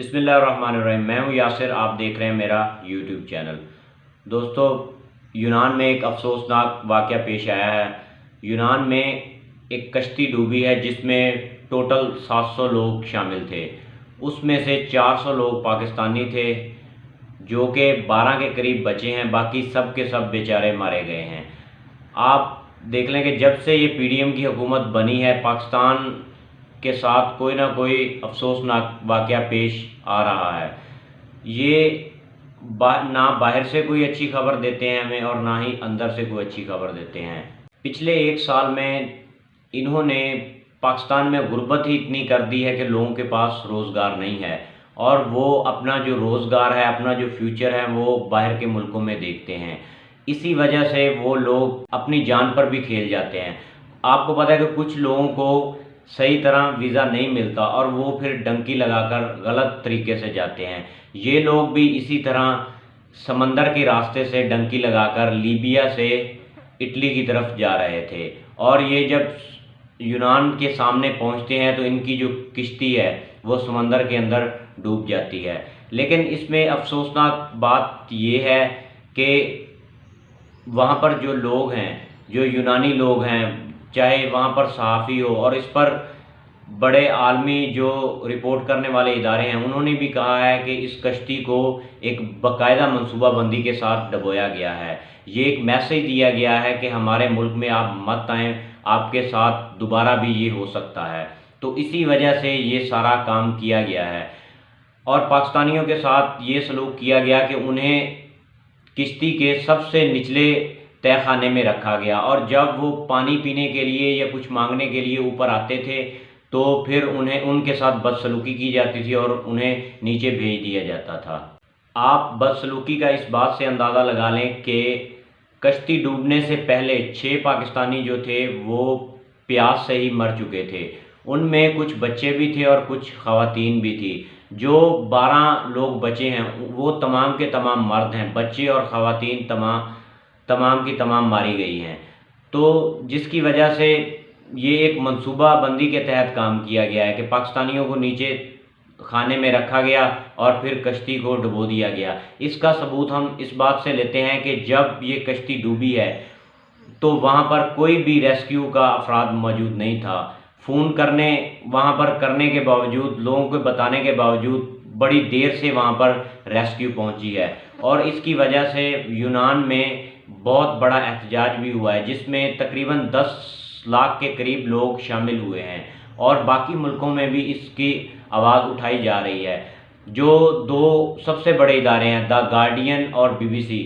بسم اللہ الرحمن الرحیم۔ میں ہوں یاسر، آپ دیکھ رہے ہیں میرا یوٹیوب چینل۔ دوستو، یونان میں ایک افسوسناک واقعہ پیش آیا ہے۔ یونان میں ایک کشتی ڈوبی ہے جس میں ٹوٹل 700 لوگ شامل تھے۔ اس میں سے 400 لوگ پاکستانی تھے جو کہ 12 کے قریب بچے ہیں، باقی سب کے سب بیچارے مارے گئے ہیں۔ آپ دیکھ لیں کہ جب سے یہ پی ڈی ایم کی حکومت بنی ہے، پاکستان کے ساتھ کوئی نہ کوئی افسوسناک واقعہ پیش آ رہا ہے۔ یہ نہ باہر سے کوئی اچھی خبر دیتے ہیں ہمیں اور نہ ہی اندر سے کوئی اچھی خبر دیتے ہیں۔ پچھلے ایک سال میں انہوں نے پاکستان میں غربت ہی اتنی کر دی ہے کہ لوگوں کے پاس روزگار نہیں ہے، اور وہ اپنا جو روزگار ہے، اپنا جو فیوچر ہے، وہ باہر کے ملکوں میں دیکھتے ہیں۔ اسی وجہ سے وہ لوگ اپنی جان پر بھی کھیل جاتے ہیں۔ آپ کو پتہ ہے کہ کچھ لوگوں کو صحیح طرح ویزا نہیں ملتا اور وہ پھر ڈنکی لگا کر غلط طریقے سے جاتے ہیں۔ یہ لوگ بھی اسی طرح سمندر کے راستے سے ڈنکی لگا کر لیبیا سے اٹلی کی طرف جا رہے تھے، اور یہ جب یونان کے سامنے پہنچتے ہیں تو ان کی جو کشتی ہے وہ سمندر کے اندر ڈوب جاتی ہے۔ لیکن اس میں افسوسناک بات یہ ہے کہ وہاں پر جو لوگ ہیں، جو یونانی لوگ ہیں، چاہے وہاں پر صحافی ہو، اور اس پر بڑے عالمی جو رپورٹ کرنے والے ادارے ہیں، انہوں نے بھی کہا ہے کہ اس کشتی کو ایک باقاعدہ منصوبہ بندی کے ساتھ ڈبویا گیا ہے۔ یہ ایک میسیج دیا گیا ہے کہ ہمارے ملک میں آپ مت آئیں، آپ کے ساتھ دوبارہ بھی یہ ہو سکتا ہے۔ تو اسی وجہ سے یہ سارا کام کیا گیا ہے، اور پاکستانیوں کے ساتھ یہ سلوک کیا گیا کہ انہیں کشتی کے سب سے نچلے تہہ خانے میں رکھا گیا، اور جب وہ پانی پینے کے لیے یا کچھ مانگنے کے لیے اوپر آتے تھے تو پھر انہیں ان کے ساتھ بدسلوکی کی جاتی تھی اور انہیں نیچے بھیج دیا جاتا تھا۔ آپ بدسلوکی کا اس بات سے اندازہ لگا لیں کہ کشتی ڈوبنے سے پہلے 6 پاکستانی جو تھے وہ پیاس سے ہی مر چکے تھے۔ ان میں کچھ بچے بھی تھے اور کچھ خواتین بھی تھی۔ جو 12 لوگ بچے ہیں وہ تمام کے تمام مرد ہیں، بچے اور خواتین تمام کی تمام ماری گئی ہیں۔ تو جس کی وجہ سے یہ ایک منصوبہ بندی کے تحت کام کیا گیا ہے کہ پاکستانیوں کو نیچے خانے میں رکھا گیا اور پھر کشتی کو ڈبو دیا گیا۔ اس کا ثبوت ہم اس بات سے لیتے ہیں کہ جب یہ کشتی ڈوبی ہے تو وہاں پر کوئی بھی ریسکیو کا افراد موجود نہیں تھا۔ فون وہاں پر کرنے کے باوجود، لوگوں کو بتانے کے باوجود بڑی دیر سے وہاں پر ریسکیو پہنچی ہے، اور اس کی وجہ سے یونان میں بہت بڑا احتجاج بھی ہوا ہے جس میں تقریباً 10 لاکھ کے قریب لوگ شامل ہوئے ہیں، اور باقی ملکوں میں بھی اس کی آواز اٹھائی جا رہی ہے۔ جو 2 سب سے بڑے ادارے ہیں، دا گارڈین اور BBC،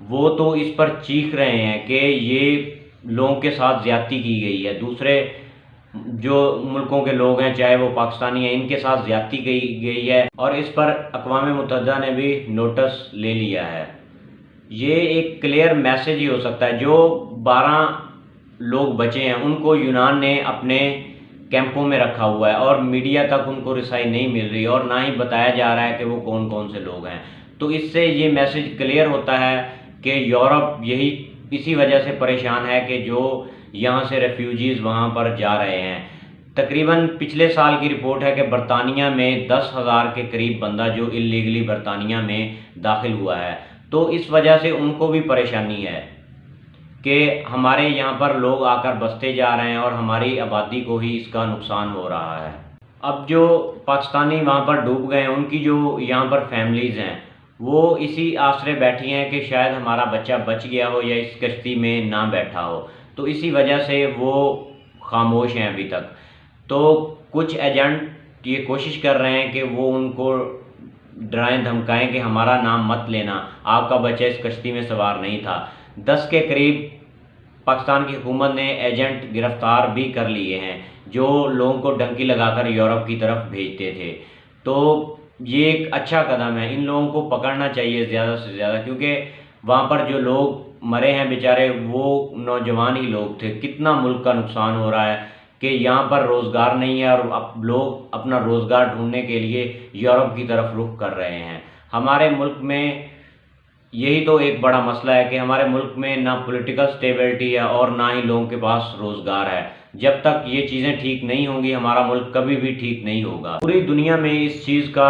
وہ تو اس پر چیخ رہے ہیں کہ یہ لوگوں کے ساتھ زیادتی کی گئی ہے، دوسرے جو ملکوں کے لوگ ہیں چاہے وہ پاکستانی ہیں، ان کے ساتھ زیادتی کی گئی ہے، اور اس پر اقوام متحدہ نے بھی نوٹس لے لیا ہے۔ یہ ایک کلیئر میسیج ہی ہو سکتا ہے۔ جو 12 لوگ بچے ہیں ان کو یونان نے اپنے کیمپوں میں رکھا ہوا ہے، اور میڈیا تک ان کو رسائی نہیں مل رہی، اور نہ ہی بتایا جا رہا ہے کہ وہ کون کون سے لوگ ہیں۔ تو اس سے یہ میسیج کلیئر ہوتا ہے کہ یورپ اسی وجہ سے پریشان ہے کہ جو یہاں سے ریفیوجیز وہاں پر جا رہے ہیں۔ تقریباً پچھلے سال کی رپورٹ ہے کہ برطانیہ میں 10,000 کے قریب بندہ جو اللیگلی برطانیہ میں داخل ہوا ہے۔ تو اس وجہ سے ان کو بھی پریشانی ہے کہ ہمارے یہاں پر لوگ آ کر بستے جا رہے ہیں اور ہماری آبادی کو ہی اس کا نقصان ہو رہا ہے۔ اب جو پاکستانی وہاں پر ڈوب گئے ہیں، ان کی جو یہاں پر فیملیز ہیں وہ اسی آسرے بیٹھی ہیں کہ شاید ہمارا بچہ بچ گیا ہو یا اس کشتی میں نہ بیٹھا ہو، تو اسی وجہ سے وہ خاموش ہیں ابھی تک۔ تو کچھ ایجنٹ یہ کوشش کر رہے ہیں کہ وہ ان کو ڈرائیں دھمکائیں کہ ہمارا نام مت لینا، آپ کا بچہ اس کشتی میں سوار نہیں تھا۔ 10 کے قریب پاکستان کی حکومت نے ایجنٹ گرفتار بھی کر لیے ہیں جو لوگوں کو ڈنکی لگا کر یورپ کی طرف بھیجتے تھے۔ تو یہ ایک اچھا قدم ہے، ان لوگوں کو پکڑنا چاہیے زیادہ سے زیادہ، کیونکہ وہاں پر جو لوگ مرے ہیں بیچارے وہ نوجوان ہی لوگ تھے۔ کتنا ملک کا نقصان ہو رہا ہے کہ یہاں پر روزگار نہیں ہے اور اب لوگ اپنا روزگار ڈھونڈنے کے لیے یورپ کی طرف رخ کر رہے ہیں۔ ہمارے ملک میں یہی تو ایک بڑا مسئلہ ہے کہ ہمارے ملک میں نہ پولیٹیکل سٹیبلٹی ہے اور نہ ہی لوگوں کے پاس روزگار ہے۔ جب تک یہ چیزیں ٹھیک نہیں ہوں گی ہمارا ملک کبھی بھی ٹھیک نہیں ہوگا۔ پوری دنیا میں اس چیز کا